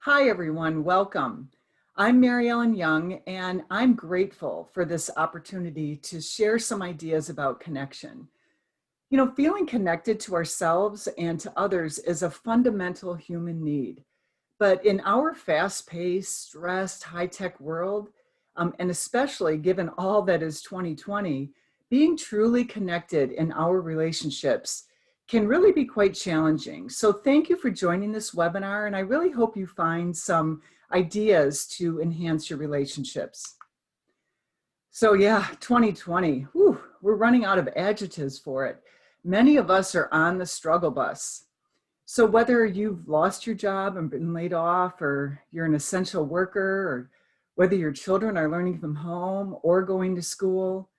Hi, everyone. Welcome. I'm Mary Ellen Young, and I'm grateful for this opportunity to share some ideas about connection. You know, feeling connected to ourselves and to others is a fundamental human need. But in our fast-paced, stressed, high-tech world, and especially given all that is 2020, being truly connected in our relationships can really be quite challenging. So thank you for joining this webinar, and I really hope you find some ideas to enhance your relationships. So yeah, 2020, whew, we're running out of adjectives for it. Many of us are on the struggle bus. So whether you've lost your job and been laid off, or you're an essential worker, or whether your children are learning from home or going to school,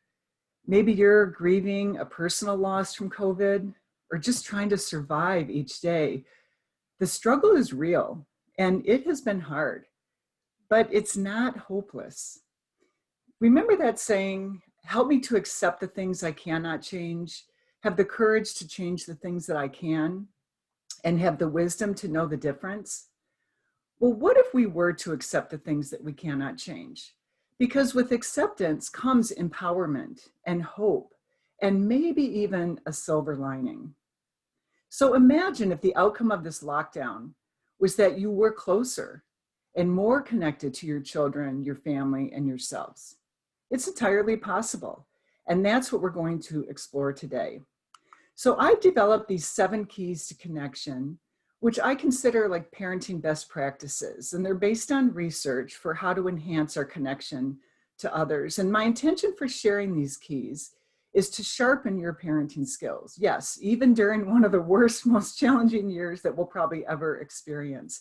maybe you're grieving a personal loss from COVID, or just trying to survive each day, the struggle is real and it has been hard, but it's not hopeless. Remember that saying, help me to accept the things I cannot change, have the courage to change the things that I can, and have the wisdom to know the difference? Well, what if we were to accept the things that we cannot change? Because with acceptance comes empowerment and hope, and maybe even a silver lining. So imagine if the outcome of this lockdown was that you were closer and more connected to your children, your family, and yourselves. It's entirely possible. And that's what we're going to explore today. So I've developed these 7 keys to connection, which I consider like parenting best practices. And they're based on research for how to enhance our connection to others. And my intention for sharing these keys is to sharpen your parenting skills. Yes, even during one of the worst, most challenging years that we'll probably ever experience.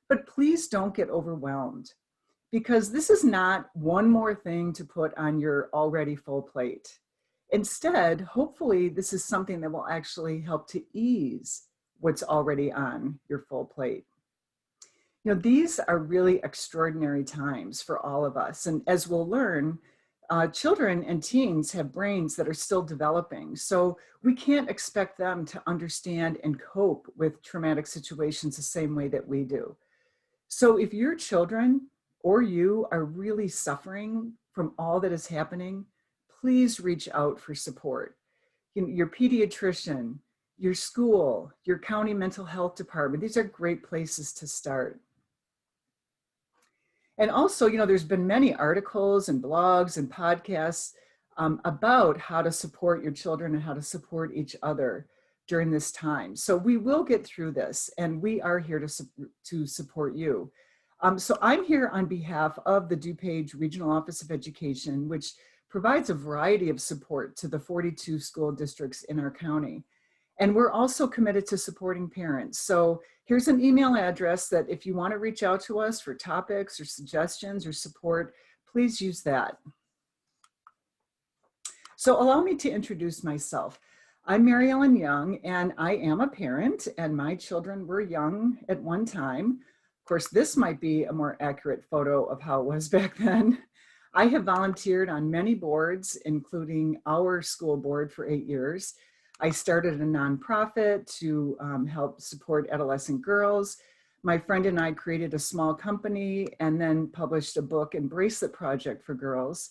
But please don't get overwhelmed, because this is not one more thing to put on your already full plate. Instead, hopefully, this is something that will actually help to ease what's already on your full plate. You know, these are really extraordinary times for all of us. And as we'll learn, children and teens have brains that are still developing. So we can't expect them to understand and cope with traumatic situations the same way that we do. So if your children or you are really suffering from all that is happening, please reach out for support. You know, your pediatrician, your school, your county mental health department, these are great places to start. And also, you know, there's been many articles and blogs and podcasts about how to support your children and how to support each other during this time. So we will get through this, and we are here to support you. So I'm here on behalf of the DuPage Regional Office of Education, which provides a variety of support to the 42 school districts in our county. And we're also committed to supporting parents. So here's an email address that if you want to reach out to us for topics or suggestions or support, please use that. So allow me to introduce myself. I'm Mary Ellen Young, and I am a parent, and my children were young at one time. Of course, this might be a more accurate photo of how it was back then. I have volunteered on many boards, including our school board for 8 years. I started a nonprofit to help support adolescent girls. My friend and I created a small company and then published a book and bracelet project for girls.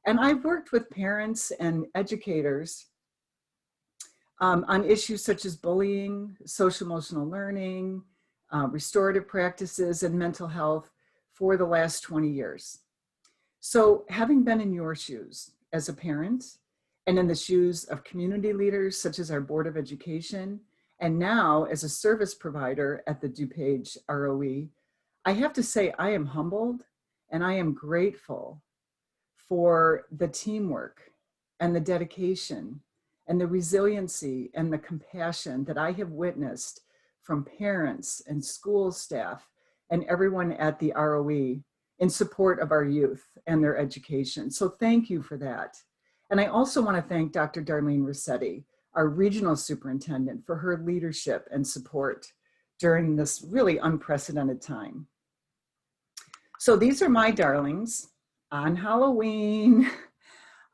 And I've worked with parents and educators on issues such as bullying, social emotional learning, restorative practices, and mental health for the last 20 years. So having been in your shoes as a parent, and in the shoes of community leaders such as our Board of Education, and now as a service provider at the DuPage ROE, I have to say I am humbled and I am grateful for the teamwork and the dedication and the resiliency and the compassion that I have witnessed from parents and school staff and everyone at the ROE in support of our youth and their education. So thank you for that. And I also want to thank Dr. Darlene Rossetti, our regional superintendent, for her leadership and support during this really unprecedented time. So these are my darlings on Halloween.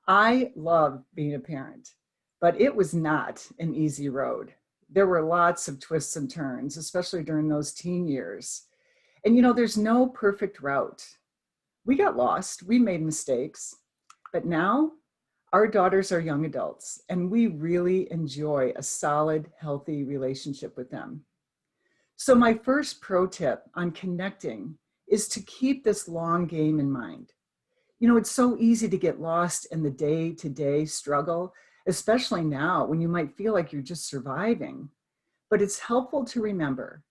I love being a parent, but it was not an easy road. There were lots of twists and turns, especially during those teen years. And there's no perfect route. We got lost, we made mistakes, but now our daughters are young adults and we really enjoy a solid, healthy relationship with them. So my first pro tip on connecting is to keep this long game in mind. It's so easy to get lost in the day-to-day struggle, especially now when you might feel like you're just surviving. But it's helpful to remember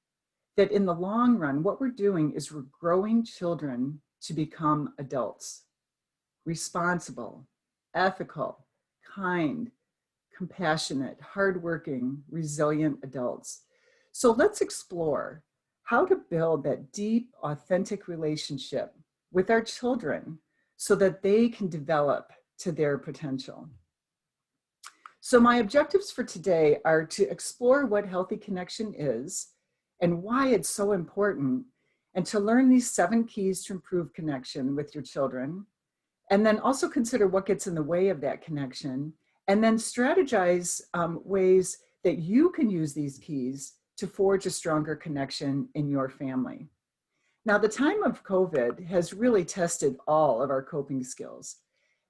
that in the long run, what we're doing is we're growing children to become adults, responsible, ethical, kind, compassionate, hardworking, resilient adults. So let's explore how to build that deep, authentic relationship with our children so that they can develop to their potential. So my objectives for today are to explore what healthy connection is and why it's so important, and to learn these 7 keys to improve connection with your children, and then also consider what gets in the way of that connection, and then strategize ways that you can use these keys to forge a stronger connection in your family. Now, the time of COVID has really tested all of our coping skills.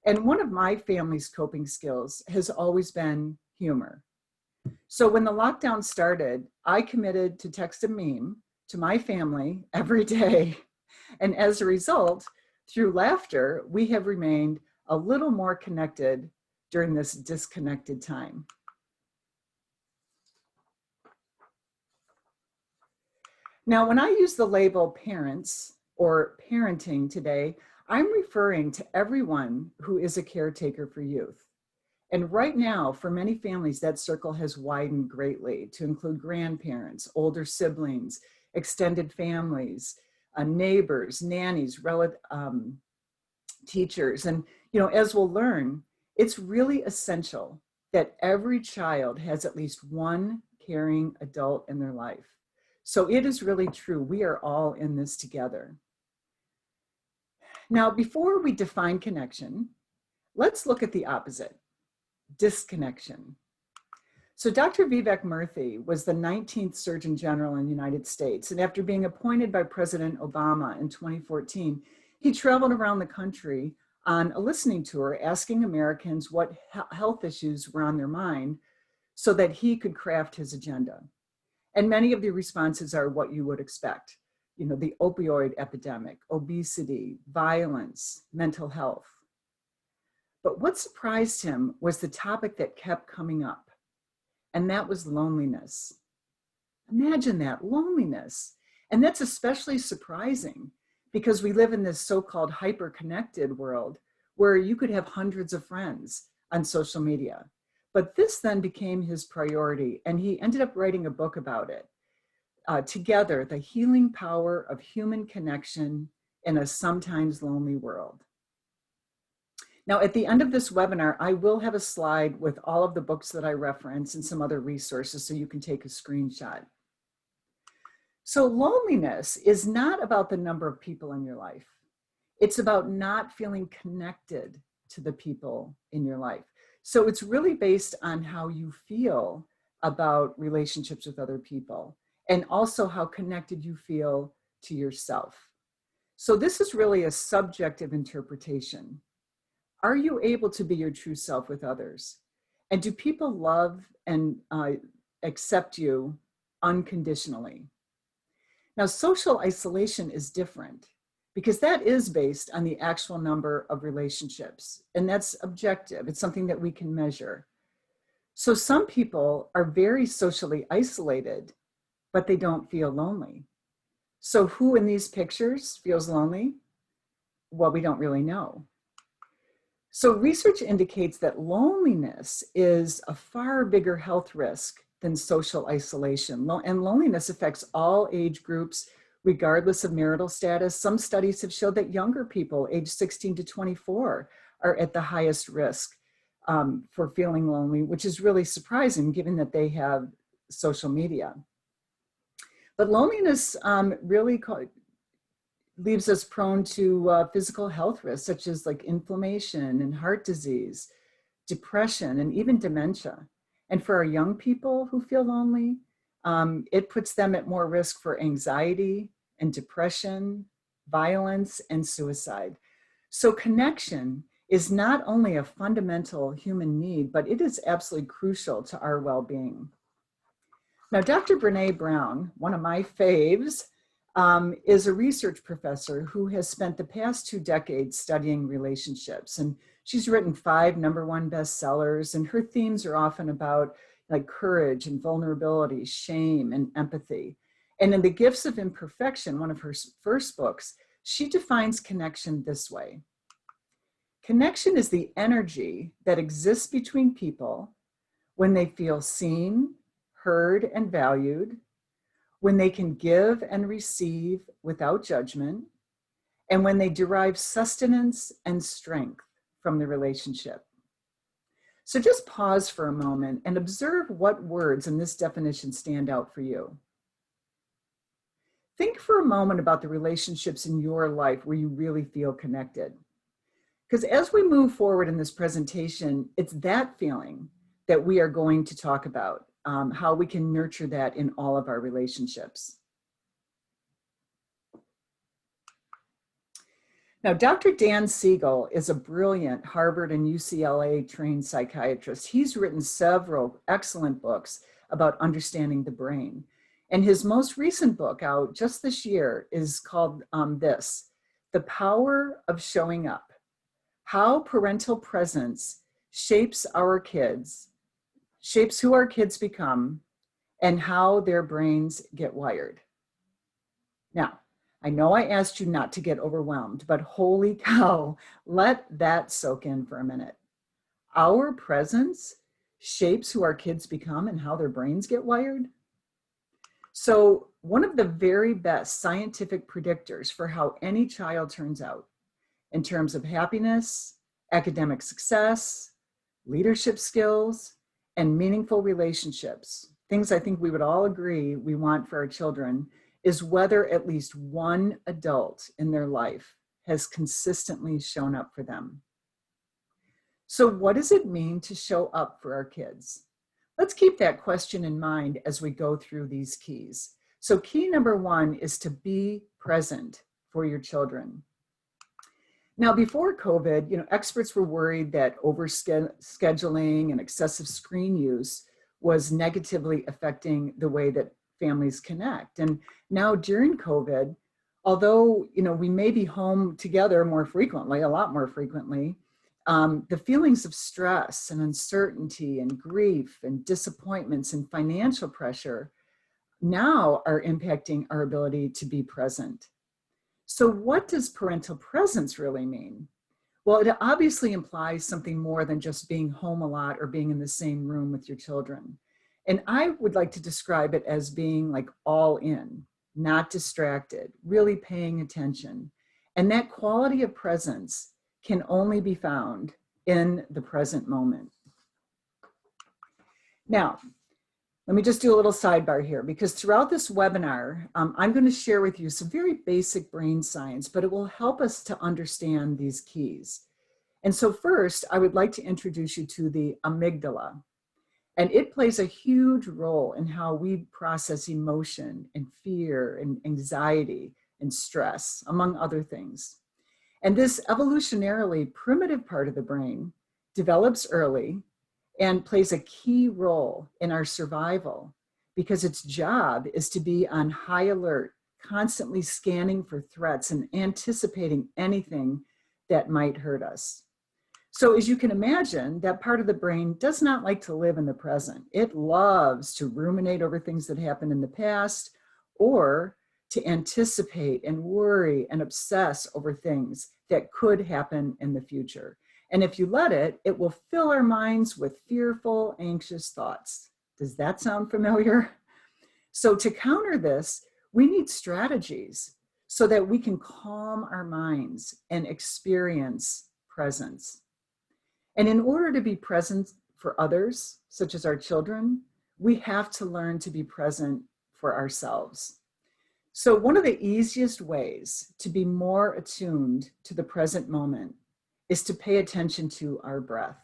And one of my family's coping skills has always been humor. So when the lockdown started, I committed to text a meme to my family every day. And as a result, through laughter, we have remained a little more connected during this disconnected time. Now, when I use the label parents or parenting today, I'm referring to everyone who is a caretaker for youth. And right now, for many families, that circle has widened greatly to include grandparents, older siblings, extended families, neighbors, nannies, teachers. And, as we'll learn, it's really essential that every child has at least one caring adult in their life. So it is really true. We are all in this together. Now, before we define connection, let's look at the opposite, disconnection. So Dr. Vivek Murthy was the 19th Surgeon General in the United States. And after being appointed by President Obama in 2014, he traveled around the country on a listening tour, asking Americans what health issues were on their mind so that he could craft his agenda. And many of the responses are what you would expect. The opioid epidemic, obesity, violence, mental health. But what surprised him was the topic that kept coming up, and that was loneliness. Imagine that, loneliness. And that's especially surprising because we live in this so-called hyper-connected world where you could have hundreds of friends on social media. But this then became his priority, and he ended up writing a book about it. Together, the healing power of human connection in a sometimes lonely world. Now, at the end of this webinar, I will have a slide with all of the books that I reference and some other resources so you can take a screenshot. So loneliness is not about the number of people in your life. It's about not feeling connected to the people in your life. So it's really based on how you feel about relationships with other people, and also how connected you feel to yourself. So this is really a subjective interpretation. Are you able to be your true self with others? And do people love and accept you unconditionally? Now, social isolation is different because that is based on the actual number of relationships, and that's objective. It's something that we can measure. So some people are very socially isolated, but they don't feel lonely. So who in these pictures feels lonely? Well, we don't really know. So research indicates that loneliness is a far bigger health risk than social isolation. And loneliness affects all age groups, regardless of marital status. Some studies have showed that younger people, age 16 to 24, are at the highest risk for feeling lonely, which is really surprising given that they have social media. But loneliness really leaves us prone to physical health risks, such as like inflammation and heart disease, depression, and even dementia. And for our young people who feel lonely, it puts them at more risk for anxiety and depression, violence, and suicide. So connection is not only a fundamental human need, but it is absolutely crucial to our well-being. Now, Dr. Brene Brown, one of my faves, is a research professor who has spent the past 2 decades studying relationships. And she's written 5 #1 bestsellers, and her themes are often about like courage and vulnerability, shame and empathy. And in The Gifts of Imperfection, one of her first books, she defines connection this way. Connection is the energy that exists between people when they feel seen, heard, and valued, when they can give and receive without judgment, and when they derive sustenance and strength from the relationship. So just pause for a moment and observe what words in this definition stand out for you. Think for a moment about the relationships in your life where you really feel connected. Because as we move forward in this presentation, it's that feeling that we are going to talk about, how we can nurture that in all of our relationships. Now, Dr. Dan Siegel is a brilliant Harvard and UCLA trained psychiatrist. He's written several excellent books about understanding the brain. And his most recent book out just this year is called The Power of Showing Up: How Parental Presence Shapes Our Kids, Shapes Who Our Kids Become, and How Their Brains Get Wired. Now, I know I asked you not to get overwhelmed, but holy cow, let that soak in for a minute. Our presence shapes who our kids become and how their brains get wired. So one of the very best scientific predictors for how any child turns out in terms of happiness, academic success, leadership skills, and meaningful relationships, things I think we would all agree we want for our children, is whether at least one adult in their life has consistently shown up for them. So what does it mean to show up for our kids? Let's keep that question in mind as we go through these keys. So key number 1 is to be present for your children. Now, before COVID, experts were worried that overscheduling and excessive screen use was negatively affecting the way that families connect. And now during COVID, although, we may be home together more frequently, a lot more frequently, the feelings of stress and uncertainty and grief and disappointments and financial pressure now are impacting our ability to be present. So what does parental presence really mean? Well, it obviously implies something more than just being home a lot or being in the same room with your children. And I would like to describe it as being like all in, not distracted, really paying attention. And that quality of presence can only be found in the present moment. Now, let me just do a little sidebar here, because throughout this webinar, I'm going to share with you some very basic brain science, but it will help us to understand these keys. And so first, I would like to introduce you to the amygdala. And it plays a huge role in how we process emotion and fear and anxiety and stress, among other things. And this evolutionarily primitive part of the brain develops early and plays a key role in our survival because its job is to be on high alert, constantly scanning for threats and anticipating anything that might hurt us. So as you can imagine, that part of the brain does not like to live in the present. It loves to ruminate over things that happened in the past or to anticipate and worry and obsess over things that could happen in the future. And if you let it, it will fill our minds with fearful, anxious thoughts. Does that sound familiar? So to counter this, we need strategies so that we can calm our minds and experience presence. And in order to be present for others, such as our children, we have to learn to be present for ourselves. So one of the easiest ways to be more attuned to the present moment is to pay attention to our breath.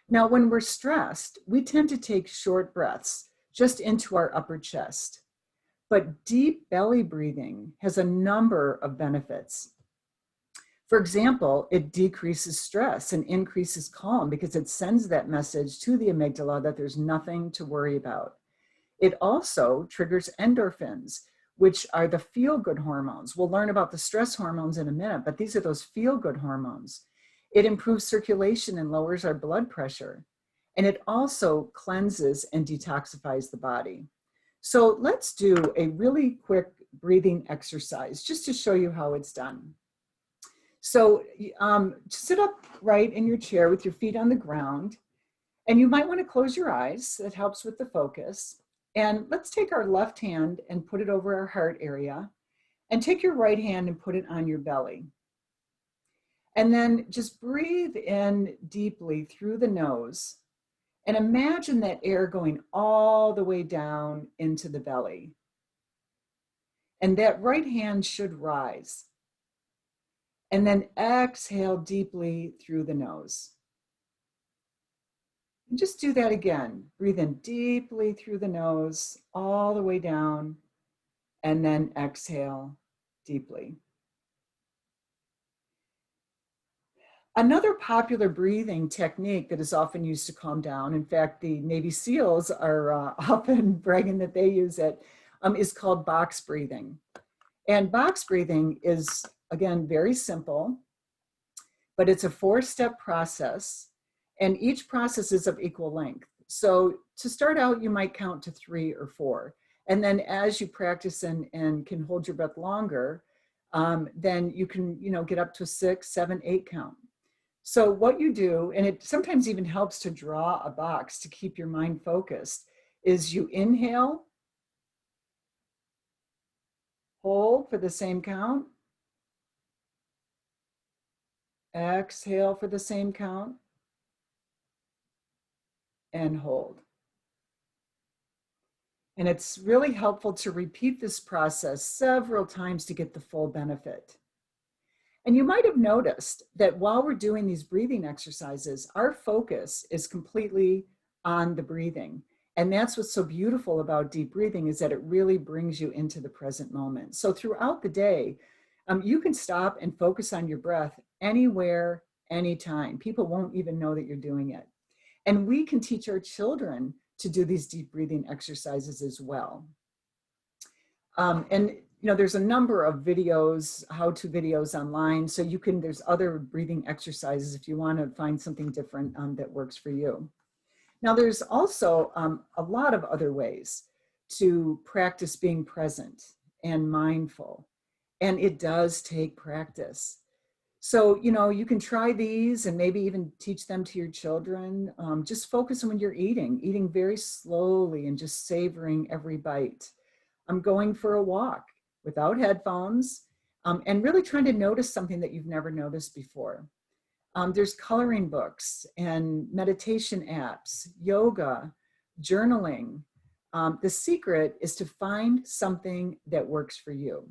Now, when we're stressed, we tend to take short breaths just into our upper chest. But deep belly breathing has a number of benefits. For example, it decreases stress and increases calm because it sends that message to the amygdala that there's nothing to worry about. It also triggers endorphins, which are the feel-good hormones. We'll learn about the stress hormones in a minute, but these are those feel-good hormones. It improves circulation and lowers our blood pressure. And it also cleanses and detoxifies the body. So let's do a really quick breathing exercise just to show you how it's done. So sit up right in your chair with your feet on the ground, and you might want to close your eyes. That helps with the focus. And let's take our left hand and put it over our heart area, and take your right hand and put it on your belly. And then just breathe in deeply through the nose, and imagine that air going all the way down into the belly. And that right hand should rise. And then exhale deeply through the nose. And just do that again. Breathe in deeply through the nose, all the way down, and then exhale deeply. Another popular breathing technique that is often used to calm down, in fact, the Navy SEALs are often bragging that they use it, is called box breathing. And box breathing is, again, very simple, but it's a 4-step process, and each process is of equal length. So to start out, you might count to 3 or 4. And then as you practice and can hold your breath longer, then you can, get up to 6, 7, 8 count. So what you do, and it sometimes even helps to draw a box to keep your mind focused, is you inhale, hold for the same count, exhale for the same count, and hold. And it's really helpful to repeat this process several times to get the full benefit. And you might have noticed that while we're doing these breathing exercises, our focus is completely on the breathing. And that's what's so beautiful about deep breathing, is that it really brings you into the present moment. So throughout the day, you can stop and focus on your breath anywhere, anytime. People won't even know that you're doing it. And we can teach our children to do these deep breathing exercises as well. There's a number of videos, how-to videos online. So there's other breathing exercises if you want to find something different that works for you. Now, there's also a lot of other ways to practice being present and mindful. And it does take practice. So, you can try these and maybe even teach them to your children. Just focus on when you're eating very slowly and just savoring every bite. I'm going for a walk without headphones, and really trying to notice something that you've never noticed before. There's coloring books and meditation apps, yoga, journaling. The secret is to find something that works for you.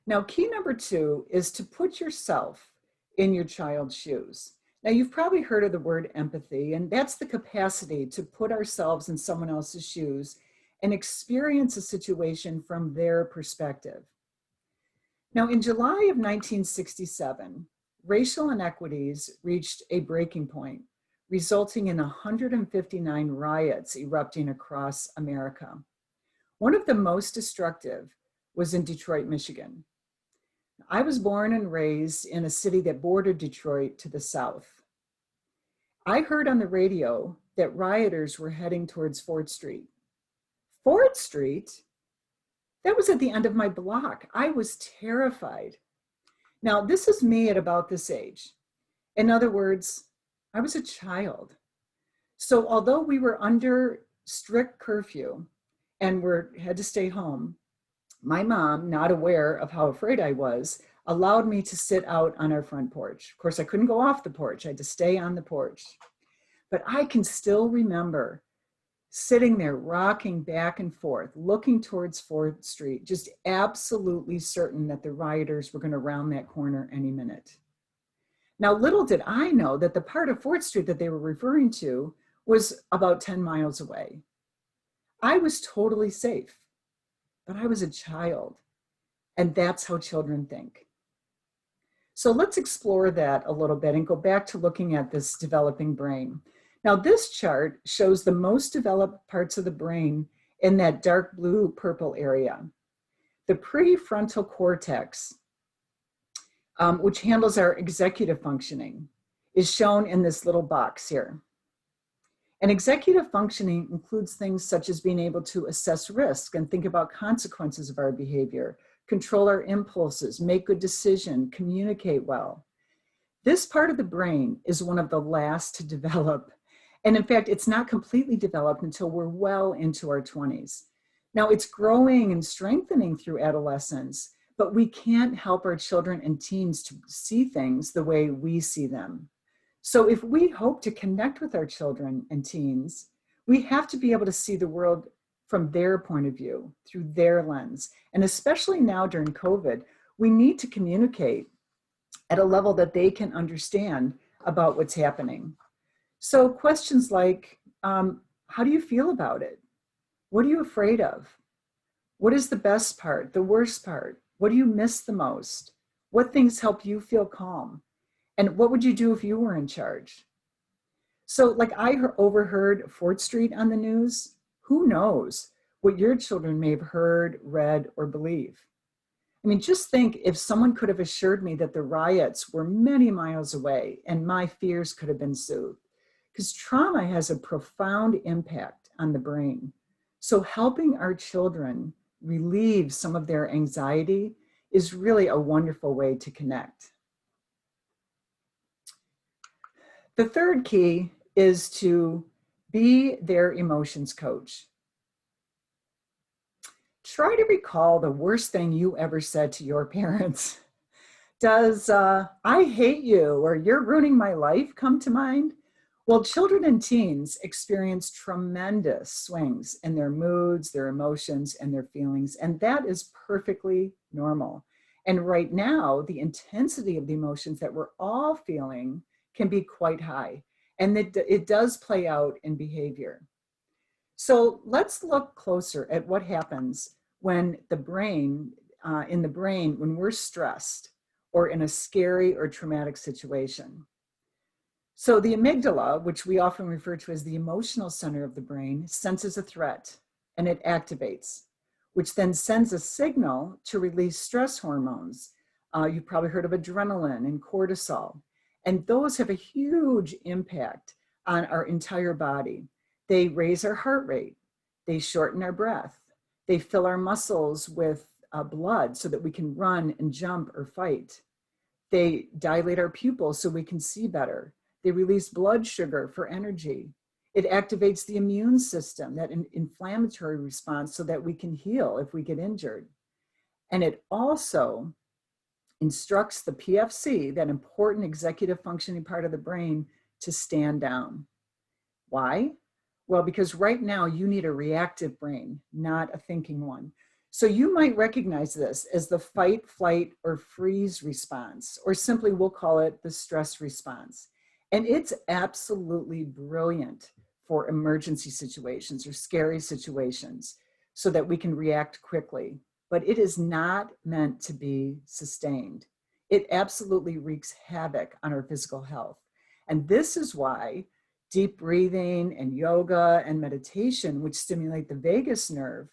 Now, key number 2 is to put yourself in your child's shoes. Now, you've probably heard of the word empathy, and that's the capacity to put ourselves in someone else's shoes and experience a situation from their perspective. Now, in July of 1967, racial inequities reached a breaking point, resulting in 159 riots erupting across America. One of the most destructive was in Detroit, Michigan. I was born and raised in a city that bordered Detroit to the south. I heard on the radio that rioters were heading towards Fort Street. Fort Street? That was at the end of my block. I was terrified. Now, this is me at about this age. In other words, I was a child. So although we were under strict curfew and had to stay home, my mom, not aware of how afraid I was, allowed me to sit out on our front porch. Of course, I couldn't go off the porch. I had to stay on the porch. But I can still remember sitting there rocking back and forth, looking towards 4th Street, just absolutely certain that the rioters were going to round that corner any minute. Now, little did I know that the part of 4th Street that they were referring to was about 10 miles away. I was totally safe, but I was a child. And that's how children think. So let's explore that a little bit and go back to looking at this developing brain. Now, this chart shows the most developed parts of the brain in that dark blue purple area. The prefrontal cortex, which handles our executive functioning, is shown in this little box here. And executive functioning includes things such as being able to assess risk and think about consequences of our behavior, control our impulses, make good decisions, communicate well. This part of the brain is one of the last to develop. And in fact, it's not completely developed until we're well into our 20s. Now, it's growing and strengthening through adolescence, but we can't help our children and teens to see things the way we see them. So if we hope to connect with our children and teens, we have to be able to see the world from their point of view, through their lens. And especially now during COVID, we need to communicate at a level that they can understand about what's happening. So questions like, how do you feel about it? What are you afraid of? What is the best part, the worst part? What do you miss the most? What things help you feel calm? And what would you do if you were in charge? So like I overheard Fort Street on the news. Who knows what your children may have heard, read, or believe? I mean, just think if someone could have assured me that the riots were many miles away and my fears could have been soothed. Because trauma has a profound impact on the brain. So helping our children relieve some of their anxiety is really a wonderful way to connect. The third key is to be their emotions coach. Try to recall the worst thing you ever said to your parents. Does I hate you or you're ruining my life come to mind? Well, children and teens experience tremendous swings in their moods, their emotions, and their feelings, and that is perfectly normal. And right now, the intensity of the emotions that we're all feeling can be quite high, and it does play out in behavior. So let's look closer at what happens when the brain, when we're stressed or in a scary or traumatic situation. So the amygdala, which we often refer to as the emotional center of the brain, senses a threat and it activates, which then sends a signal to release stress hormones. You've probably heard of adrenaline and cortisol, and those have a huge impact on our entire body. They raise our heart rate, they shorten our breath, they fill our muscles with blood so that we can run and jump or fight. They dilate our pupils so we can see better. They release blood sugar for energy. It activates the immune system, that inflammatory response, so that we can heal if we get injured. And it also instructs the PFC, that important executive functioning part of the brain, to stand down. Why? Well, because right now you need a reactive brain, not a thinking one. So you might recognize this as the fight, flight, or freeze response, or simply we'll call it the stress response. And it's absolutely brilliant for emergency situations or scary situations so that we can react quickly. But it is not meant to be sustained. It absolutely wreaks havoc on our physical health. And this is why deep breathing and yoga and meditation, which stimulate the vagus nerve,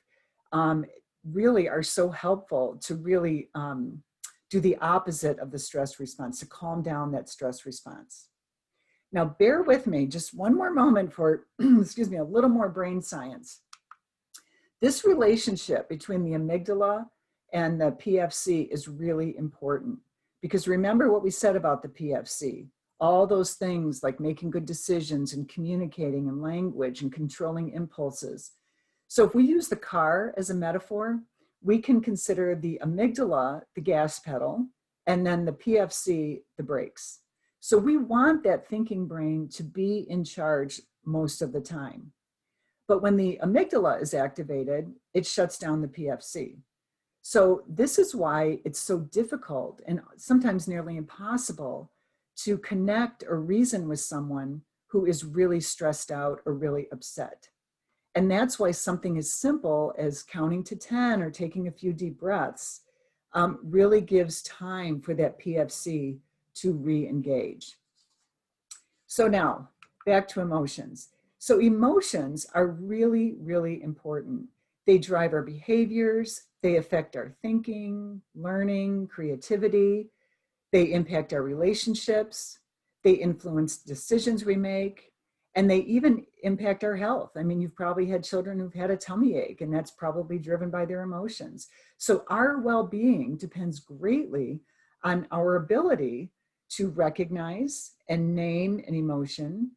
really are so helpful to really do the opposite of the stress response, to calm down that stress response. Now, bear with me just one more moment for, excuse me, a little more brain science. This relationship between the amygdala and the PFC is really important because remember what we said about the PFC, all those things like making good decisions and communicating and language and controlling impulses. So if we use the car as a metaphor, we can consider the amygdala the gas pedal and then the PFC the brakes. So we want that thinking brain to be in charge most of the time. But when the amygdala is activated, it shuts down the PFC. So this is why it's so difficult and sometimes nearly impossible to connect or reason with someone who is really stressed out or really upset. And that's why something as simple as counting to 10 or taking a few deep breaths really gives time for that PFC to re-engage. So now, back to emotions. So emotions are really, really important. They drive our behaviors, they affect our thinking, learning, creativity, they impact our relationships, they influence decisions we make, and they even impact our health. I mean, you've probably had children who've had a tummy ache, and that's probably driven by their emotions. So our well-being depends greatly on our ability to recognize and name an emotion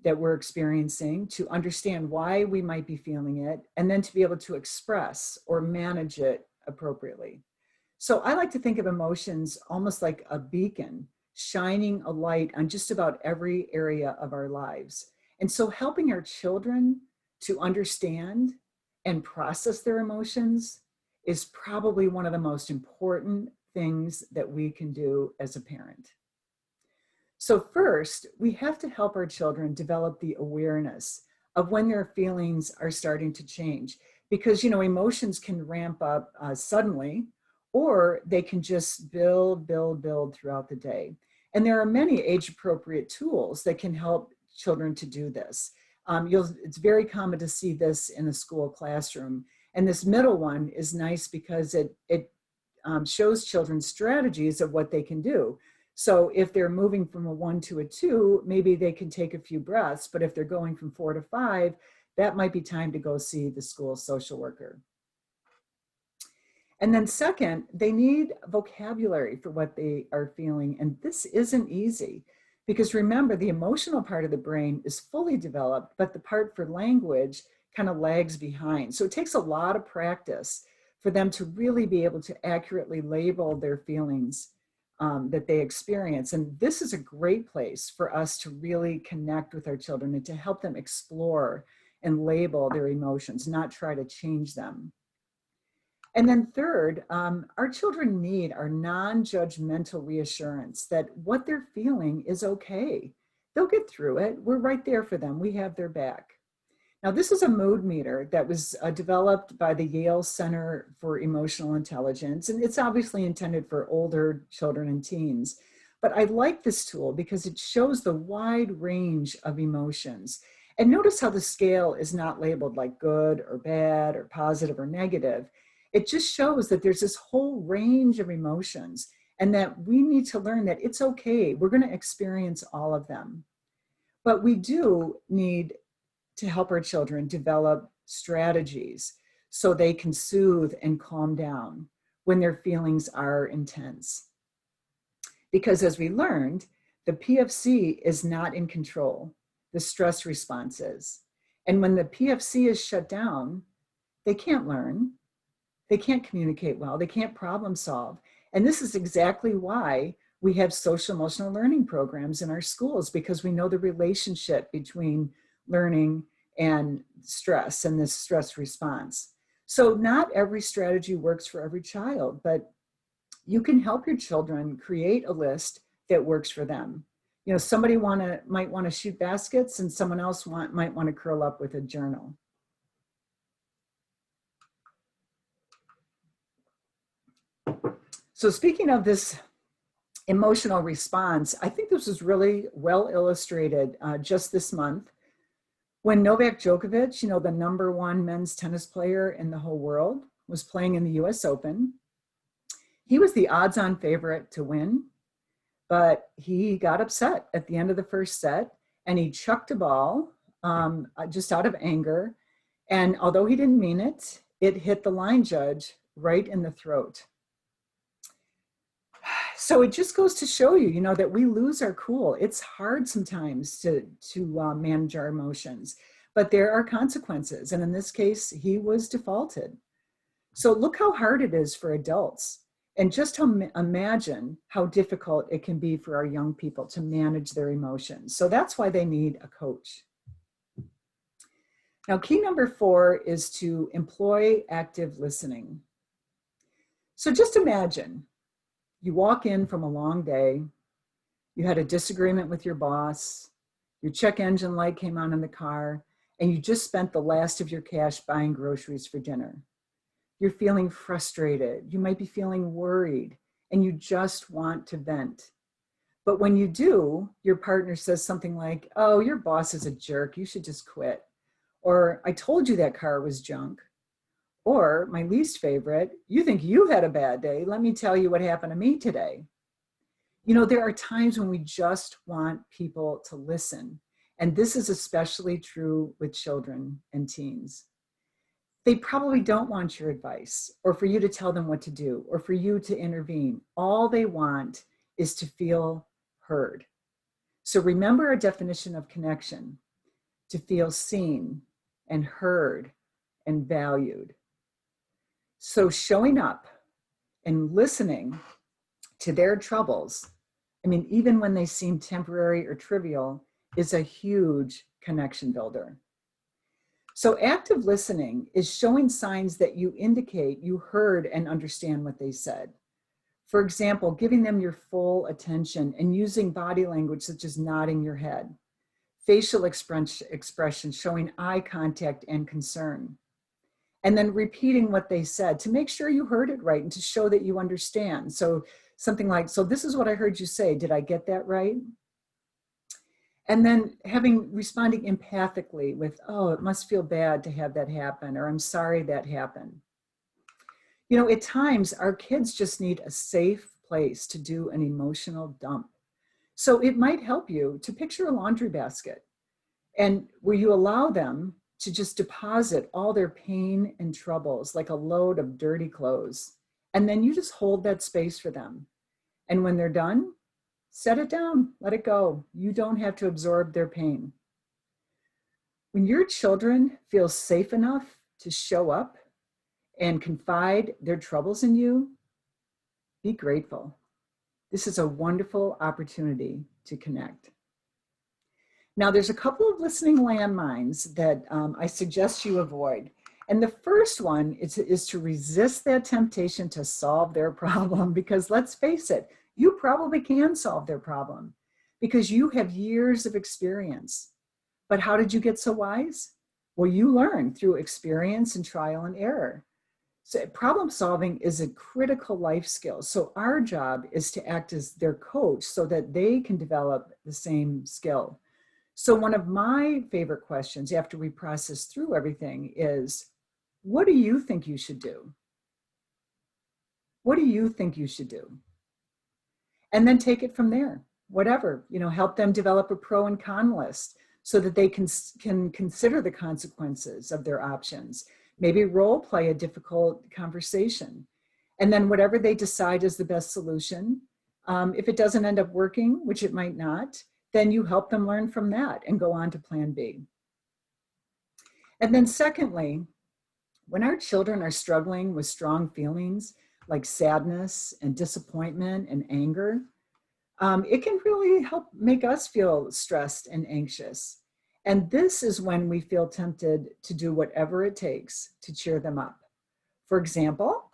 that we're experiencing, to understand why we might be feeling it, and then to be able to express or manage it appropriately. So I like to think of emotions almost like a beacon shining a light on just about every area of our lives. And so helping our children to understand and process their emotions is probably one of the most important things that we can do as a parent. So first, we have to help our children develop the awareness of when their feelings are starting to change, because, you know, emotions can ramp up suddenly, or they can just build throughout the day. And there are many age-appropriate tools that can help children to do this. It's very common to see this in a school classroom. And this middle one is nice because it shows children strategies of what they can do. So if they're moving from a 1 to a 2, maybe they can take a few breaths, but if they're going from 4 to 5, that might be time to go see the school social worker. And then second, they need vocabulary for what they are feeling. And this isn't easy because remember, the emotional part of the brain is fully developed, but the part for language kind of lags behind. So it takes a lot of practice for them to really be able to accurately label their feelings that they experience. And this is a great place for us to really connect with our children and to help them explore and label their emotions, not try to change them. And then third, our children need our non-judgmental reassurance that what they're feeling is okay. They'll get through it. We're right there for them. We have their back. Now, this is a mood meter that was developed by the Yale Center for Emotional Intelligence, and it's obviously intended for older children and teens. But I like this tool because it shows the wide range of emotions. And notice how the scale is not labeled like good or bad or positive or negative. It just shows that there's this whole range of emotions and that we need to learn that it's okay. We're going to experience all of them. But we do need to help our children develop strategies so they can soothe and calm down when their feelings are intense. Because as we learned, the PFC is not in control. The stress response is. And when the PFC is shut down, they can't learn, they can't communicate well, they can't problem solve. And this is exactly why we have social emotional learning programs in our schools, because we know the relationship between learning and stress and this stress response. So not every strategy works for every child, but you can help your children create a list that works for them. You know, somebody might want to shoot baskets and someone else might want to curl up with a journal. So speaking of this emotional response, I think this was really well illustrated just this month when Novak Djokovic, you know, the #1 men's tennis player in the whole world, was playing in the US Open. He was the odds-on favorite to win, but he got upset at the end of the first set and he chucked a ball just out of anger. And although he didn't mean it, it hit the line judge right in the throat. So it just goes to show you, you know, that we lose our cool. It's hard sometimes to manage our emotions, but there are consequences. And in this case, he was defaulted. So look how hard it is for adults. And just imagine how difficult it can be for our young people to manage their emotions. So that's why they need a coach. Now, key number 4 is to employ active listening. So just imagine you walk in from a long day, you had a disagreement with your boss, your check engine light came on in the car, and you just spent the last of your cash buying groceries for dinner. You're feeling frustrated. You might be feeling worried, and you just want to vent. But when you do, your partner says something like, "Oh, your boss is a jerk. You should just quit." Or, "I told you that car was junk." Or, my least favorite, "You think you had a bad day. Let me tell you what happened to me today." You know, there are times when we just want people to listen. And this is especially true with children and teens. They probably don't want your advice or for you to tell them what to do or for you to intervene. All they want is to feel heard. So remember our definition of connection: to feel seen and heard and valued. So showing up and listening to their troubles, I mean, even when they seem temporary or trivial, is a huge connection builder. So active listening is showing signs that you indicate you heard and understand what they said. For example, giving them your full attention and using body language such as nodding your head, facial expression showing eye contact and concern, and then repeating what they said to make sure you heard it right and to show that you understand. So something like, "So this is what I heard you say. Did I get that right?" And then responding empathically with, "Oh, it must feel bad to have that happen," or "I'm sorry that happened." You know, at times our kids just need a safe place to do an emotional dump. So it might help you to picture a laundry basket and where you allow them to just deposit all their pain and troubles like a load of dirty clothes. And then you just hold that space for them. And when they're done, set it down, let it go. You don't have to absorb their pain. When your children feel safe enough to show up and confide their troubles in you, be grateful. This is a wonderful opportunity to connect. Now, there's a couple of listening landmines that I suggest you avoid. And the first one is to resist that temptation to solve their problem, because let's face it, you probably can solve their problem because you have years of experience. But how did you get so wise? Well, you learn through experience and trial and error. So problem solving is a critical life skill. So our job is to act as their coach so that they can develop the same skill. So one of my favorite questions after we process through everything is, what do you think you should do? What do you think you should do? And then take it from there, whatever, help them develop a pro and con list so that they can consider the consequences of their options. Maybe role play a difficult conversation. And then whatever they decide is the best solution, if it doesn't end up working, which it might not, then you help them learn from that and go on to plan B. And then secondly, when our children are struggling with strong feelings like sadness and disappointment and anger, it can really help make us feel stressed and anxious. And this is when we feel tempted to do whatever it takes to cheer them up. For example,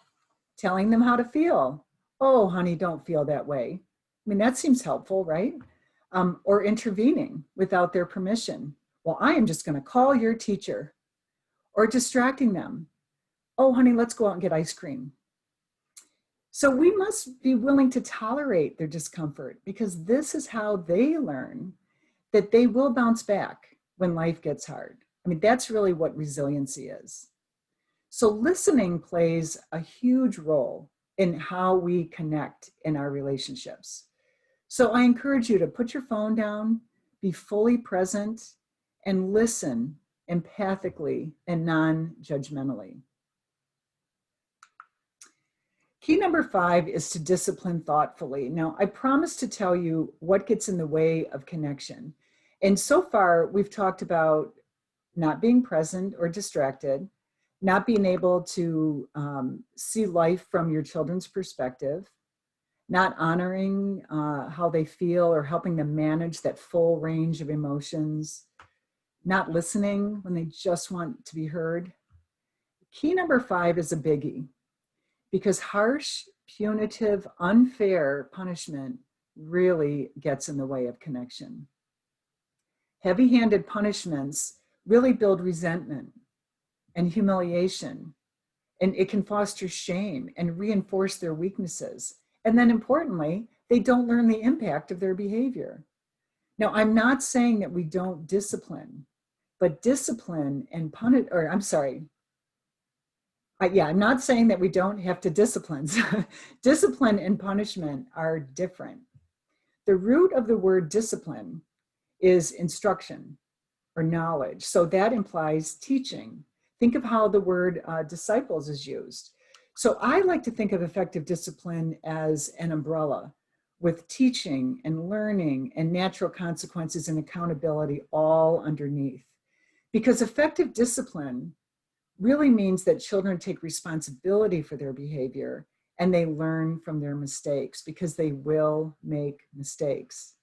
telling them how to feel. "Oh, honey, don't feel that way." I mean, that seems helpful, right? Or intervening without their permission. "Well, I am just going to call your teacher." Or distracting them. "Oh, honey, let's go out and get ice cream." So we must be willing to tolerate their discomfort because this is how they learn that they will bounce back when life gets hard. I mean, that's really what resiliency is. So listening plays a huge role in how we connect in our relationships. So I encourage you to put your phone down, be fully present, and listen empathically and non-judgmentally. Key number 5 is to discipline thoughtfully. Now, I promised to tell you what gets in the way of connection. And so far, we've talked about not being present or distracted, not being able to see life from your children's perspective, not honoring how they feel or helping them manage that full range of emotions, not listening when they just want to be heard. Key number 5 is a biggie, because harsh, punitive, unfair punishment really gets in the way of connection. Heavy-handed punishments really build resentment and humiliation, and it can foster shame and reinforce their weaknesses. And then importantly, they don't learn the impact of their behavior. Now, I'm not saying that we don't discipline, but discipline and punish, or I'm sorry, I'm not saying that we don't have to discipline. Discipline and punishment are different. The root of the word discipline is instruction or knowledge. So that implies teaching. Think of how the word disciples is used. So I like to think of effective discipline as an umbrella with teaching and learning and natural consequences and accountability all underneath. Because effective discipline really means that children take responsibility for their behavior and they learn from their mistakes, because they will make mistakes.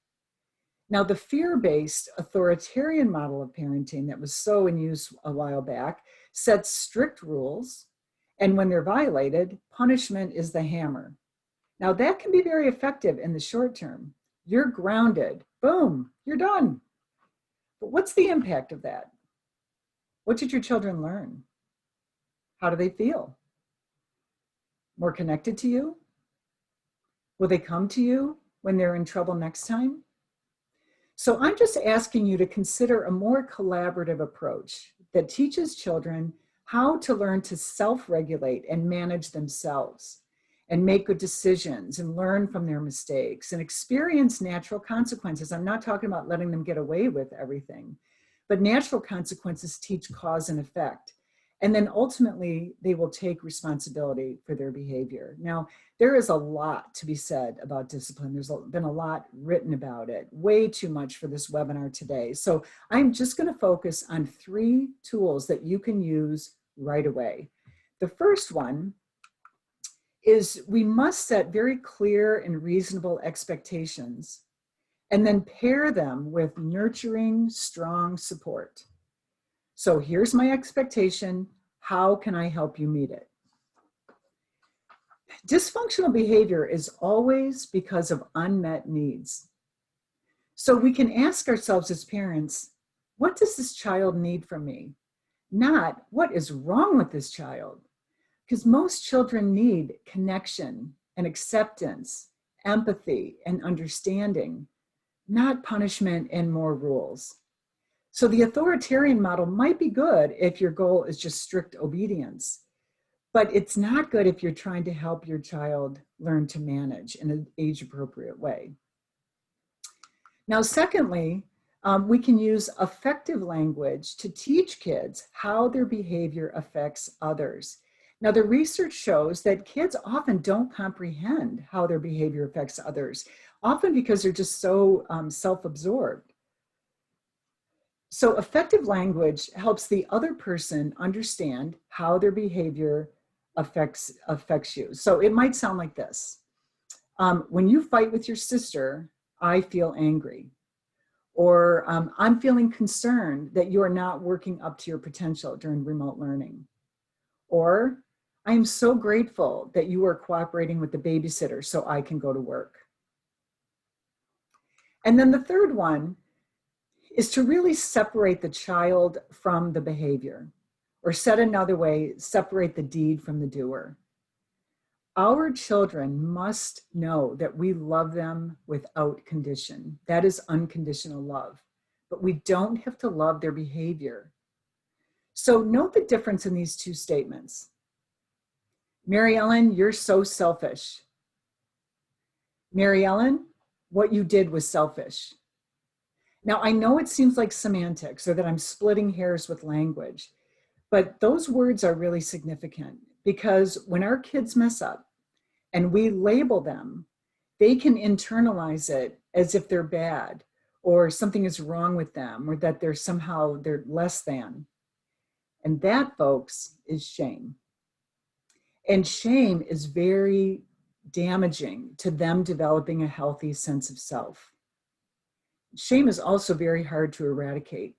Now, the fear-based authoritarian model of parenting that was so in use a while back sets strict rules, and when they're violated, punishment is the hammer. Now, that can be very effective in the short term. You're grounded, boom, you're done. But what's the impact of that? What did your children learn? How do they feel? More connected to you? Will they come to you when they're in trouble next time? So I'm just asking you to consider a more collaborative approach that teaches children how to learn to self-regulate and manage themselves and make good decisions and learn from their mistakes and experience natural consequences. I'm not talking about letting them get away with everything, but natural consequences teach cause and effect. And then ultimately, they will take responsibility for their behavior. Now, there is a lot to be said about discipline. There's been a lot written about it, way too much for this webinar today. So I'm just going to focus on 3 tools that you can use right away. The first one is we must set very clear and reasonable expectations and then pair them with nurturing, strong support. So here's my expectation. How can I help you meet it? Dysfunctional behavior is always because of unmet needs. So we can ask ourselves as parents, what does this child need from me? Not what is wrong with this child? Because most children need connection and acceptance, empathy and understanding, not punishment and more rules. So the authoritarian model might be good if your goal is just strict obedience, but it's not good if you're trying to help your child learn to manage in an age-appropriate way. Now, secondly, we can use effective language to teach kids how their behavior affects others. Now, the research shows that kids often don't comprehend how their behavior affects others, often because they're just so self-absorbed. So effective language helps the other person understand how their behavior affects you. So it might sound like this. When you fight with your sister, I feel angry. Or I'm feeling concerned that you are not working up to your potential during remote learning. Or I am so grateful that you are cooperating with the babysitter so I can go to work. And then the third one is to really separate the child from the behavior, or said another way, separate the deed from the doer. Our children must know that we love them without condition. That is unconditional love, but we don't have to love their behavior. So note the difference in these 2 statements. Mary Ellen, you're so selfish. Mary Ellen, what you did was selfish. Now, I know it seems like semantics or that I'm splitting hairs with language, but those words are really significant because when our kids mess up and we label them, they can internalize it as if they're bad or something is wrong with them or that they're less than. And that, folks, is shame. And shame is very damaging to them developing a healthy sense of self. Shame is also very hard to eradicate,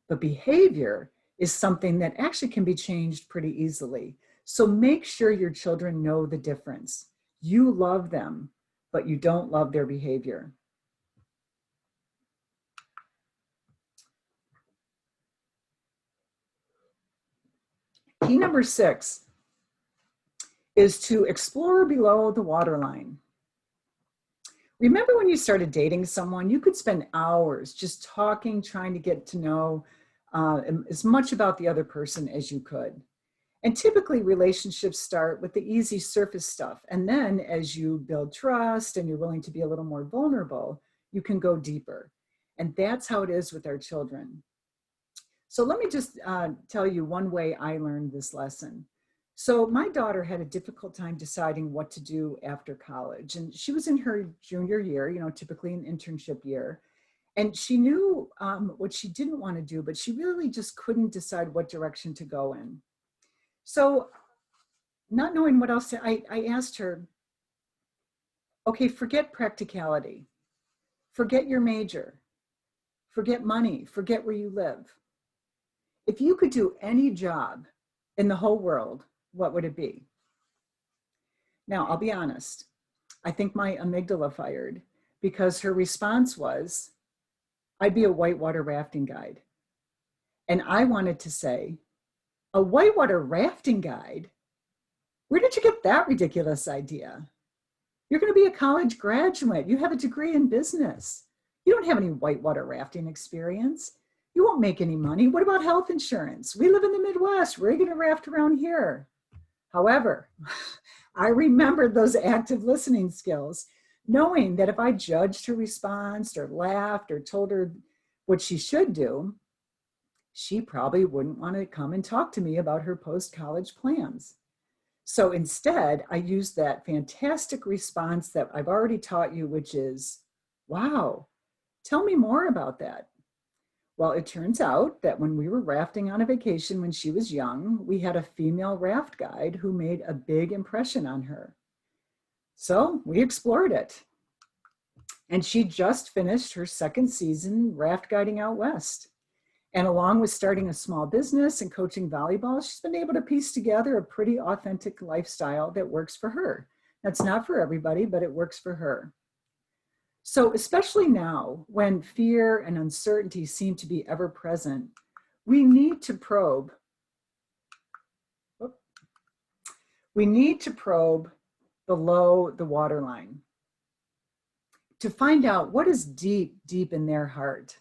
but behavior is something that actually can be changed pretty easily. So make sure your children know the difference. You love them, but you don't love their behavior. Key number 6 is to explore below the waterline. Remember when you started dating someone, you could spend hours just talking, trying to get to know as much about the other person as you could. And typically relationships start with the easy surface stuff. And then as you build trust and you're willing to be a little more vulnerable, you can go deeper. And that's how it is with our children. So let me just tell you one way I learned this lesson. So my daughter had a difficult time deciding what to do after college. And she was in her junior year, typically an internship year. And she knew what she didn't want to do, but she really just couldn't decide what direction to go in. So not knowing what else I asked her, okay, forget practicality, forget your major, forget money, forget where you live. If you could do any job in the whole world, what would it be? Now, I'll be honest. I think my amygdala fired because her response was, I'd be a whitewater rafting guide. And I wanted to say, a whitewater rafting guide? Where did you get that ridiculous idea? You're going to be a college graduate. You have a degree in business. You don't have any whitewater rafting experience. You won't make any money. What about health insurance? We live in the Midwest. Where are you going to raft around here? However, I remembered those active listening skills, knowing that if I judged her response or laughed or told her what she should do, she probably wouldn't want to come and talk to me about her post-college plans. So instead, I used that fantastic response that I've already taught you, which is, wow, tell me more about that. Well, it turns out that when we were rafting on a vacation when she was young, we had a female raft guide who made a big impression on her. So we explored it. And she just finished her second season raft guiding out west. And along with starting a small business and coaching volleyball, she's been able to piece together a pretty authentic lifestyle that works for her. That's not for everybody, but it works for her. So especially now when fear and uncertainty seem to be ever present, we need to probe. We need to probe below the waterline to find out what is deep, deep in their heart.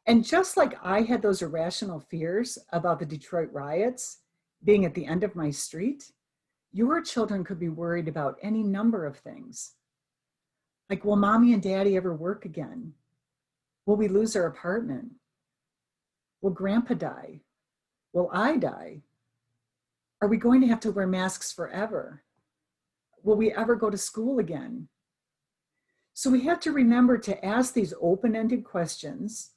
And just like I had those irrational fears about the Detroit riots being at the end of my street, your children could be worried about any number of things. Like, will mommy and daddy ever work again? Will we lose our apartment? Will grandpa die? Will I die? Are we going to have to wear masks forever? Will we ever go to school again? So we have to remember to ask these open-ended questions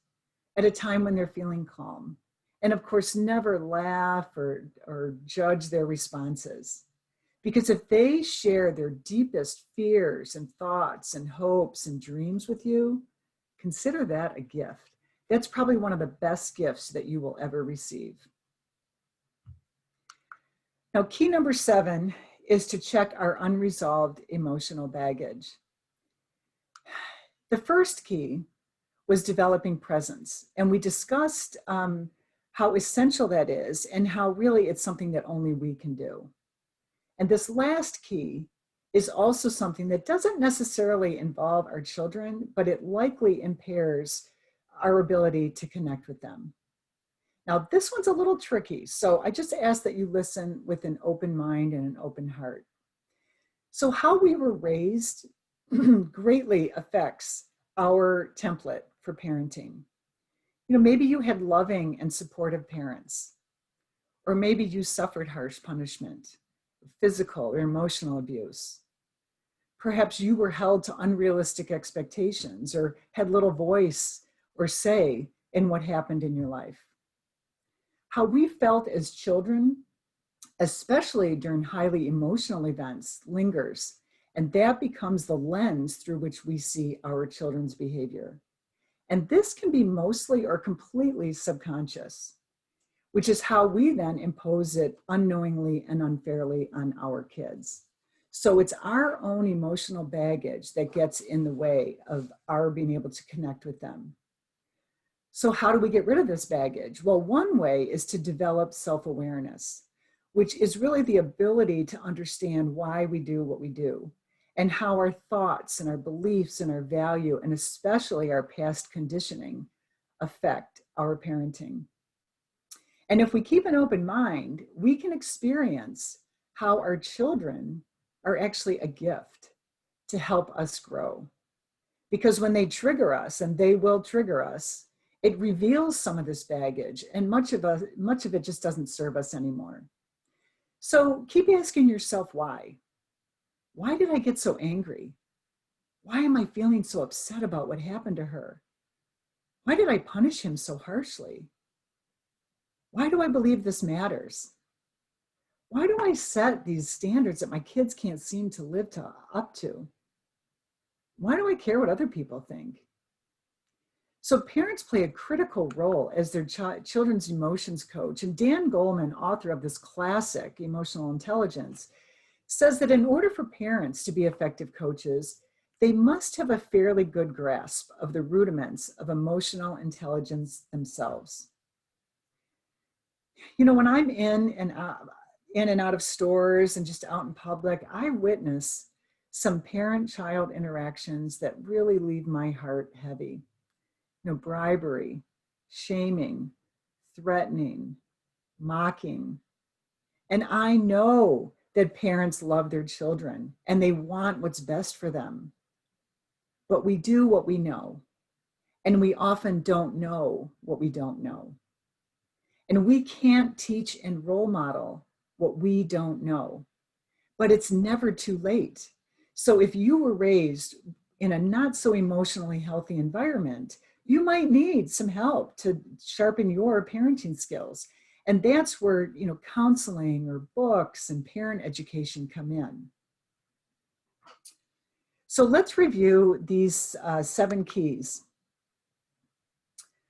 at a time when they're feeling calm. And of course, never laugh or judge their responses. Because if they share their deepest fears and thoughts and hopes and dreams with you, consider that a gift. That's probably one of the best gifts that you will ever receive. Now, key number 7 is to check our unresolved emotional baggage. The first key was developing presence. And we discussed how essential that is and how really it's something that only we can do. And this last key is also something that doesn't necessarily involve our children, but it likely impairs our ability to connect with them. Now, this one's a little tricky, so I just ask that you listen with an open mind and an open heart. So how we were raised greatly affects our template for parenting. Maybe you had loving and supportive parents, or maybe you suffered harsh punishment, physical or emotional abuse. Perhaps you were held to unrealistic expectations or had little voice or say in what happened in your life. How we felt as children, especially during highly emotional events, lingers, and that becomes the lens through which we see our children's behavior. And this can be mostly or completely subconscious, which is how we then impose it unknowingly and unfairly on our kids. So it's our own emotional baggage that gets in the way of our being able to connect with them. So how do we get rid of this baggage? Well, one way is to develop self-awareness. which is really the ability to understand why we do what we do and how our thoughts and our beliefs and our value, and especially our past conditioning, affect our parenting. And if we keep an open mind, we can experience how our children are actually a gift to help us grow. Because when they trigger us, and they will trigger us, it reveals some of this baggage, and much of it just doesn't serve us anymore. So keep asking yourself why. Why did I get so angry? Why am I feeling so upset about what happened to her? Why did I punish him so harshly? Why do I believe this matters? Why do I set these standards that my kids can't seem to live up to? Why do I care what other people think? So parents play a critical role as their children's emotions coach. And Dan Goleman, author of this classic, Emotional Intelligence, says that in order for parents to be effective coaches, they must have a fairly good grasp of the rudiments of emotional intelligence themselves. You know, when I'm in and out of stores and just out in public, I witness some parent-child interactions that really leave my heart heavy. You know, bribery, shaming, threatening, mocking. And I know that parents love their children and they want what's best for them. But we do what we know, and we often don't know what we don't know. And we can't teach and role model what we don't know, but it's never too late. So if you were raised in a not so emotionally healthy environment, you might need some help to sharpen your parenting skills. And that's where, you know, counseling or books and parent education come in. So let's review these 7 keys.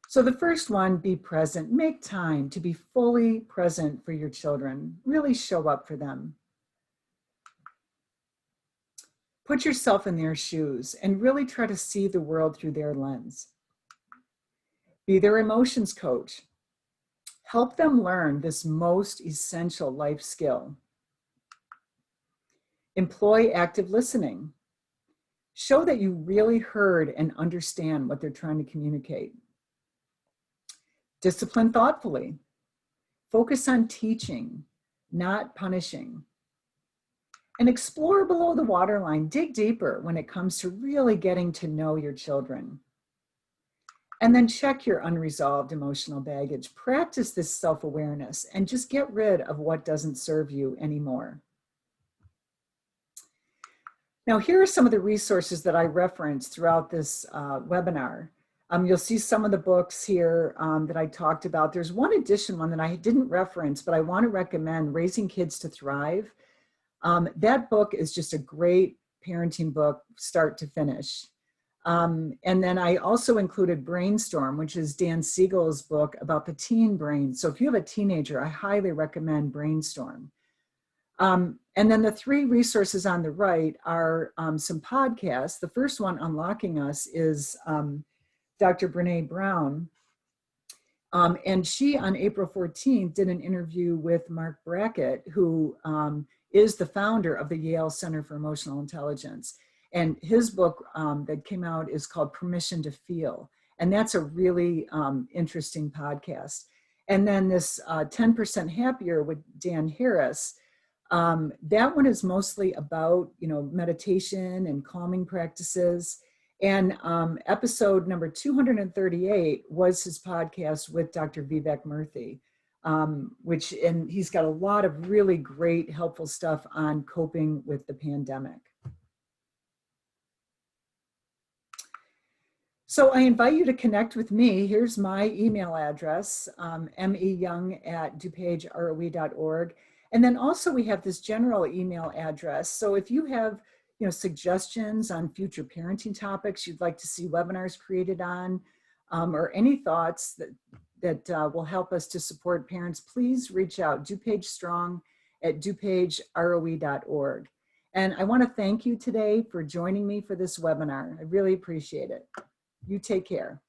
So the first one, be present. Make time to be fully present for your children. Really show up for them. Put yourself in their shoes and really try to see the world through their lens. Be their emotions coach. Help them learn this most essential life skill. Employ active listening. Show that you really heard and understand what they're trying to communicate. Discipline thoughtfully. Focus on teaching, not punishing. And explore below the waterline. Dig deeper when it comes to really getting to know your children. And then check your unresolved emotional baggage. Practice this self-awareness and just get rid of what doesn't serve you anymore. Now, here are some of the resources that I referenced throughout this webinar. You'll see some of the books here that I talked about. There's one that I didn't reference, but I want to recommend, Raising Kids to Thrive. That book is just a great parenting book, start to finish. And then I also included Brainstorm, which is Dan Siegel's book about the teen brain. So if you have a teenager, I highly recommend Brainstorm. And then the 3 resources on the right are some podcasts. The first one, Unlocking Us, is Dr. Brene Brown. And she, on April 14th, did an interview with Mark Brackett, who is the founder of the Yale Center for Emotional Intelligence. And his book that came out is called Permission to Feel. And that's a really interesting podcast. And then this 10% Happier with Dan Harris, that one is mostly about, you know, meditation and calming practices. And episode number 238 was his podcast with Dr. Vivek Murthy, and he's got a lot of really great, helpful stuff on coping with the pandemic. So I invite you to connect with me. Here's my email address, meyoung@dupageroe.org. And then also we have this general email address. So if you have, you know, suggestions on future parenting topics you'd like to see webinars created on, or any thoughts that will help us to support parents, please reach out, dupagestrong@dupageroe.org. And I want to thank you today for joining me for this webinar. I really appreciate it. You take care.